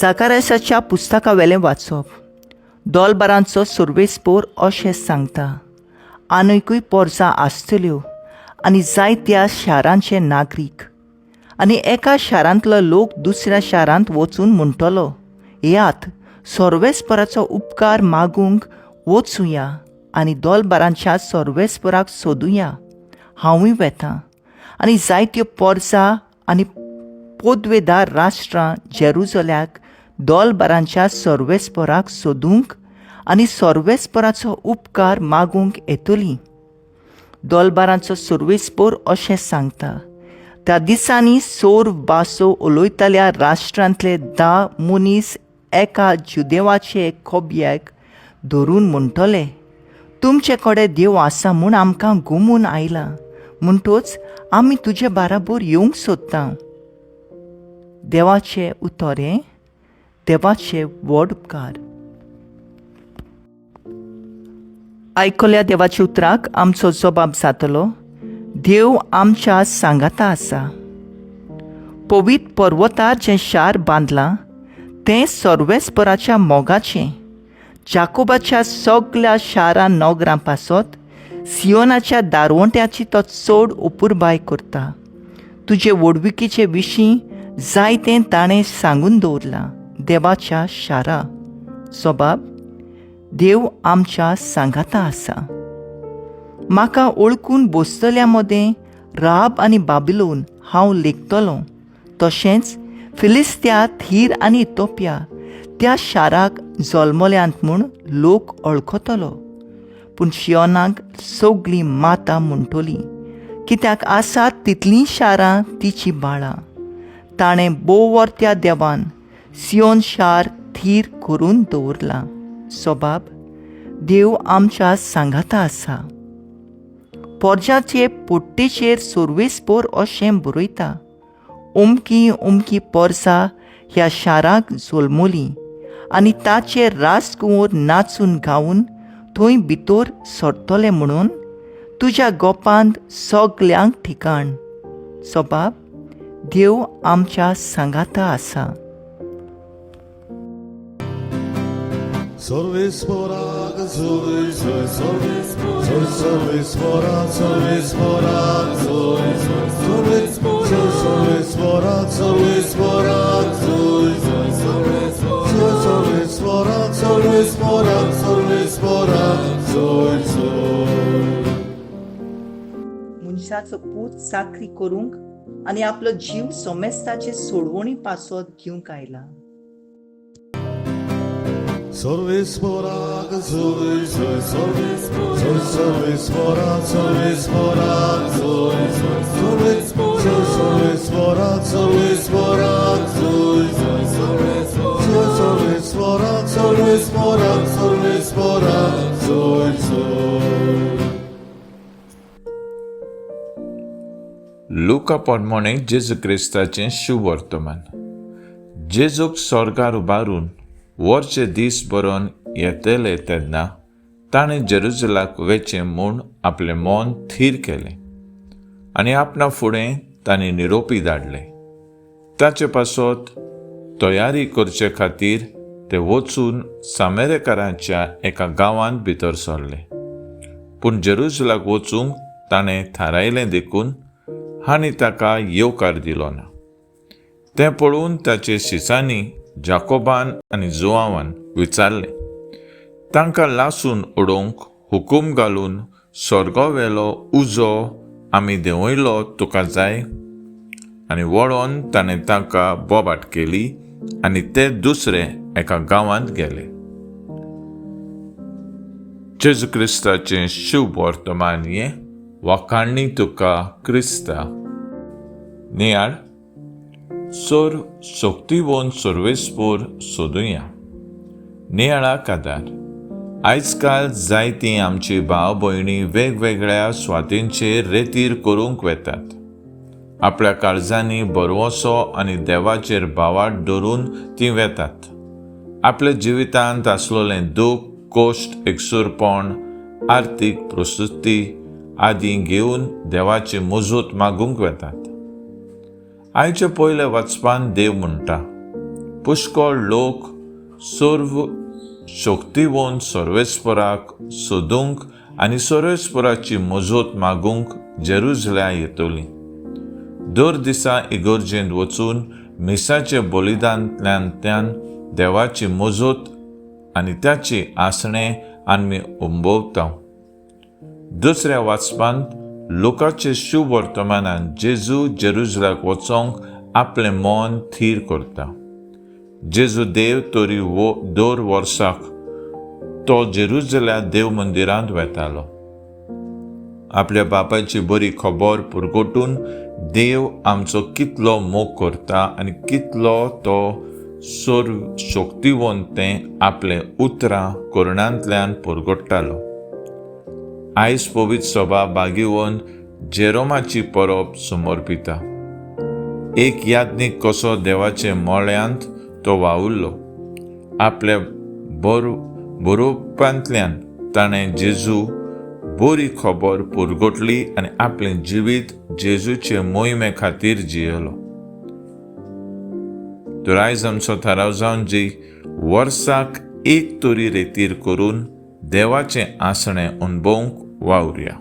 जाकारासाच्या पुस्तका वेलें वाचप. दोलबारांचो सर्वेस्पोर अशें सांगता, आनीकूय पोरसां आसतल्यो आनी जायत्या शारांचे नागरीक. आनी एका शारांतलो लोक दुसऱ्या शारांत वचून म्हणटलो, यात सर्वेस्पराचो उपकार मागूंक वचुया आनी दोलबारांच्या सर्वेस्पराक सोदुया. हांवूय वेतां. आनी जायत्यो पोरसां आनी पोदवेदार राष्ट्रां जेरुजल्याक दोलबारांच्या सर्वेस्पराक सोदूंक आनी सर्वेस्पराचो उपकार मागूंक येतलीं. दोलबारांचो सर्वेस्पोर अशें सांगता, त्या दिसांनी सोर भासो उलयतल्या राष्ट्रांतले 10 मनीस एका जुदेवाचे खोबयाक धरून म्हणटले, तुमचे कडेन देव आसा म्हूण आमकां घुमून आयला, म्हणटूच आमी तुजे बाराबर येवंक सोदता. देवाचें उतोरें, देवाचे व्हड उपकार. आयकल्या देवाच्या उतराक आमचो जबाब जातलो, देव आमच्या सांगाता आसा. पवित्र पर्वतार जें शार बांदलां तें सर्वेस्पराच्या मोगाचें. जाकोबाच्या सगळ्या शारां नगरां पासत सियोनाच्या दारवंट्याची तो चड उपुरबाय करता. तुजे वडविकेचे विशीं जायतें ताणें सांगून दवरलां. देवाच्या शारा. जबाब, देव आमच्या सांगाता आसा. म्हाका ओळखून बसतल्या मदें राब आनी बाबिलोन हांव लेखतलों. तशेंच फिलिस्त्या, थीर आनी इथोपिया त्या शाराक जल्मल्यांत म्हूण लोक वळखतलो. पूण शियोनाक सगळीं माता म्हणटलीं, कित्याक आसात तितलीं शारां तिची बाळां. ताणें बोवर्त्या देवान सियोन शार थीर करून दवरलां. जबाब, देव आमच्या सांगाता आसा. पोरजाचे पोट्टेचेर सर्वेस्पोर अशें बरयता, ओमकी ओमकी पोरसां ह्या शाराक जल्मलीं आनी ताचे राजकुंवर नाचून गावून थंय भितर सरतले म्हणून तुज्या गोपांत सगल्यांक ठिकाण. जबाब, देव आमच्या सांगाता आसा. Sorvesporak, sorvesporak, sorvesporak, sorvesporak, sorvesporak, sorvesporak, sorvesporak, sorvesporak. मनशाचो पूत चाकरी करूंक आनी आपलो जीव सोमेस्ताचे सोडवणी पासत घेवंक आयला. Sorvesporak, sorvesporak, sorvesporak, sorvesporak, sorvesporak, sorvesporak, sorvesporak, sorvesporak. लुका पोरमोणे जेजू क्रिस्ताचें शुभ वर्तमान. जेजूक स्वर्गार उबारून वरचे दीस बरोवन येतले तेन्ना ताणें जेरुजलाक वेचें म्हूण आपलें मन थीर केलें आनी आपणा फुडें ताणें निरोपी धाडले. ताचे पासत तयारी करचे खातीर ते वचून सामेरेकारांच्या एका गांवांत भितर सरले. पूण जेरुजलाक वचूंक ताणें थारायलें देखून हांणी ताका येवकार दिलो ना. तें पळोवन ताचे शिसांनी जाकोबान आनी जोआवान विचारलें. तांकां लासून उडोवंक हुकूम घालून स्वर्गावेलो उजो आमी देंवयलो तुका जाय? आनी वळोन ताणें तांकां बोबाट केली आनी ते दुसरे एका गांवांत गेले. जेजू क्रिस्ताचें शुभ वर्तमान हें वखाणी तुका क्रिस्ता. नियाळ सोर सोक्तीवोन सर्वेस्पोर सोदुया. नियाळाक आदार. आयज काल जायतीं आमची भाव भयणी वेगवेगळ्या सुवातींचेर रेतीर करूंक वेतात. आपल्या काळजांनी बरवोसो आनी देवाचेर भावार्थ धरून तीं वेतात. आपल्या जिवितांत आसलोलें दूख, कोश्ट, एकसुरपण, आर्थीक प्रस्तुती आदी घेवन देवाची मजत मागूंक वेतात. आयचे पयले वचपान देव म्हणटा, पुष्कळ लोक सर्व शक्तिवंत सर्वेस्पराक सोदूंक आनी सर्वेस्पराची मजत मागूंक जेरुसलेम येतली. दर दिसा इगर्जेंत वचून मिसाचे बलिदानांतल्यान देवाची मजत आनी त्याची आसणे आमी अनुभवता. दुसऱ्या वाचपांत लोकांचे शुभ वर्तमानान जेजू जेरुसलेमाक वचोंक आपलें मन थीर करता. जेजू देव तरी दर वर्साक तो जेरुसलेम देव मंदिरांत वेतालो. आपल्या बापाची बरी खबर पुरगटून देव आमचो कितलो मोग करता आनी कितलो तो सर्व शक्तिवंत तें आपले उतरां करुणांतल्यान पुरगट्टालो. आयज पवित्र सभा बागीवन जेरोमाची परब समर्पिता. एक याज्ञीक कसो देवाचे मोळ्यांत तो वावुरलो. आपल्या बरोवपांतल्यान ताणें जेजू बरी खबर पुरगटली आनी आपलें जिवीत जेजूचे मोहिमे खातीर जियेलो. तर आयज आमचो थाराव जावन जी वर्साक एक तरी रेतीर करून देवाचें आसणें अणभवूंक वावुरया.